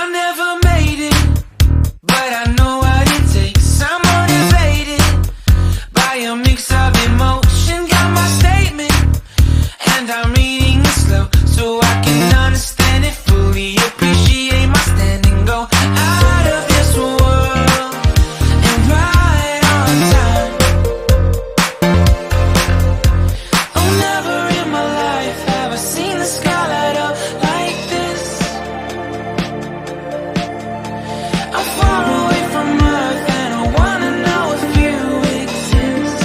I never made it, but I know what it takes. I'm motivated by a mix of emotion. Got my statement, and I'm reading it slow so I can understand it fully. Appreciate my stand and go out of this world and right on time. Oh, never in my life have I seen the sky light up like this. I'm far away from Earth and I wanna know if you exist.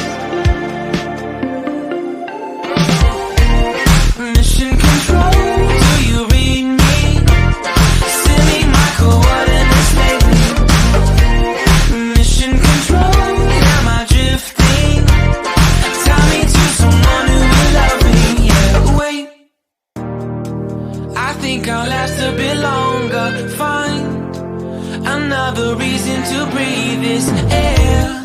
Mission control, do you read me? Send me my coordinates lately. Mission control, am I drifting? Tie me to someone who will love me. Yeah, wait, I think I'll last a bit longer. Find another reason to breathe this air.